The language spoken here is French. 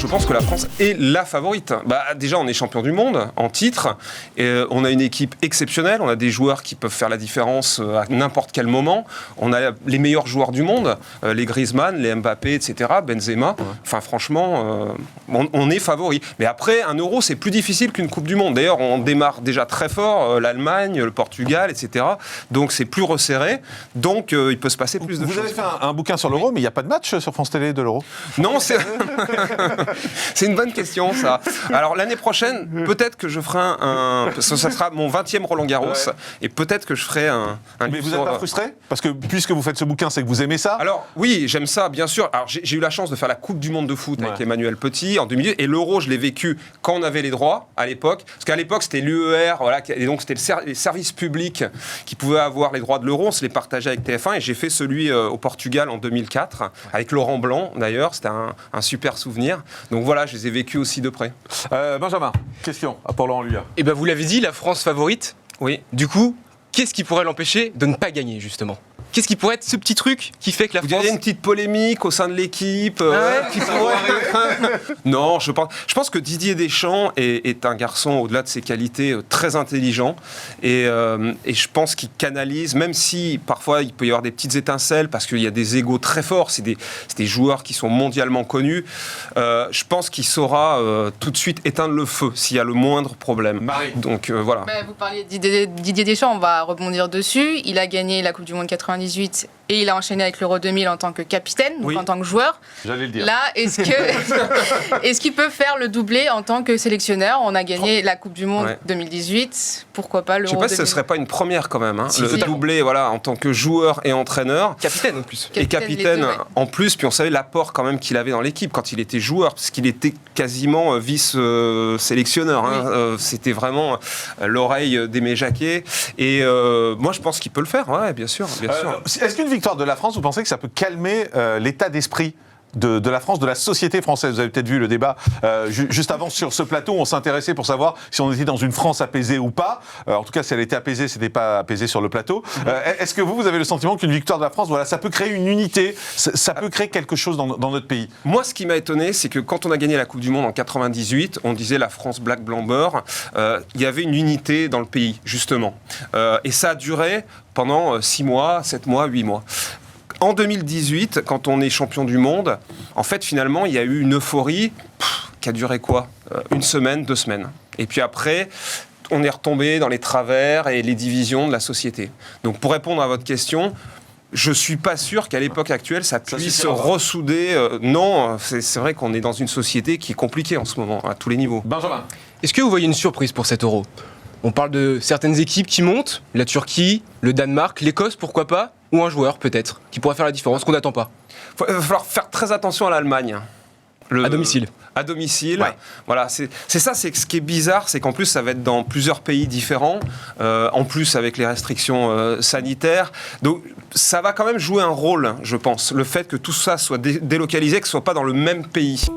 je pense que la France est la favorite. Déjà, on est champion du monde en titre. On a une équipe exceptionnelle. On a des joueurs qui peuvent faire la différence à n'importe quel moment. On a les meilleurs joueurs du monde, les Griezmann, les Mbappé, etc., Benzema. Ouais. Enfin, franchement, on est favori. Mais après, un euro, c'est plus difficile qu'une Coupe du Monde. D'ailleurs, on démarre déjà très fort, l'Allemagne, le Portugal, etc. Donc, c'est plus resserré. Donc, il peut se passer plus de choses. Vous avez fait un bouquin sur l'euro, mais il n'y a pas de match sur France Télé de l'euro ? Non, c'est une bonne question, ça. Alors, l'année prochaine, peut-être que je ferai ça sera mon 20e Roland-Garros, ouais. Et peut-être que je ferai un mais vous n'êtes pas frustré ? Parce que puisque vous faites ce bouquin, c'est que vous aimez ça ? Alors, oui, j'aime ça, bien sûr. Alors, j'ai eu la chance de faire la Coupe du Monde de foot avec Emmanuel Petit en 2008, et l'euro, je l'ai vécu quand on avait les droits, à l'époque. Parce qu'à l'époque, c'était l'UER, voilà, et donc c'était les services publics qui pouvaient avoir les droits de l'euro. On se les partageait avec TF1, et j'ai fait celui au Portugal en 2004, avec Laurent Blanc, d'ailleurs. C'était un super souvenir. Donc voilà, je les ai vécus aussi de près. Benjamin, question pour Laurent Luyat. Eh bien, vous l'avez dit, la France favorite. Oui. Du coup, qu'est-ce qui pourrait l'empêcher de ne pas gagner, justement ? Qu'est-ce qui pourrait être ce petit truc qui fait que la France... Vous diriez une petite polémique au sein de l'équipe qui pourrait... Non, je pense que Didier Deschamps est un garçon, au-delà de ses qualités, très intelligent. Et je pense qu'il canalise, même si parfois il peut y avoir des petites étincelles, parce qu'il y a des égos très forts, c'est des joueurs qui sont mondialement connus. Je pense qu'il saura tout de suite éteindre le feu s'il y a le moindre problème. Marie. Donc voilà. Vous parliez de Didier Deschamps, on va rebondir dessus. Il a gagné la Coupe du Monde 98 et il a enchaîné avec l'Euro 2000 en tant que capitaine, donc en tant que joueur. J'allais le dire. Là, est-ce qu'il peut faire le doublé en tant que sélectionneur ? On a gagné la Coupe du Monde 2018, pourquoi pas l'Euro 2000 ? Je ne sais pas si ce ne serait pas une première quand même, le doublé en tant que joueur et entraîneur. Capitaine en plus. Et capitaine en plus, puis on savait l'apport quand même qu'il avait dans l'équipe quand il était joueur, parce qu'il était quasiment vice-sélectionneur. Oui. C'était vraiment l'oreille d'Aimé Jacquet. Et moi, je pense qu'il peut le faire, bien sûr. Est-ce qu'une victoire de la France, vous pensez que ça peut calmer l'état d'esprit de la France, de la société française? Vous avez peut-être vu le débat juste avant sur ce plateau, on s'intéressait pour savoir si on était dans une France apaisée ou pas. En tout cas, si elle était apaisée, c'était pas apaisé sur le plateau. Est-ce que vous avez le sentiment qu'une victoire de la France, ça peut créer une unité, ça peut créer quelque chose dans notre pays? Moi, ce qui m'a étonné, c'est que quand on a gagné la Coupe du Monde en 98, on disait la France black, blanc, beurre, il y avait une unité dans le pays, justement. Et ça a duré pendant 6 mois, 7 mois, 8 mois. En 2018, quand on est champion du monde, en fait, finalement, il y a eu une euphorie qui a duré quoi ? 1 semaine, 2 semaines. Et puis après, on est retombé dans les travers et les divisions de la société. Donc, pour répondre à votre question, je ne suis pas sûr qu'à l'époque actuelle, ça puisse se ressouder. Non, c'est vrai qu'on est dans une société qui est compliquée en ce moment, à tous les niveaux. Benjamin. Est-ce que vous voyez une surprise pour cet Euro ? On parle de certaines équipes qui montent, la Turquie, le Danemark, l'Écosse, pourquoi pas ? Ou un joueur, peut-être, qui pourrait faire la différence, qu'on n'attend pas. Il va falloir faire très attention à l'Allemagne. À domicile. À domicile. Voilà, c'est ça, c'est ce qui est bizarre, c'est qu'en plus, ça va être dans plusieurs pays différents, en plus avec les restrictions sanitaires. Donc, ça va quand même jouer un rôle, je pense, le fait que tout ça soit délocalisé, que ce ne soit pas dans le même pays.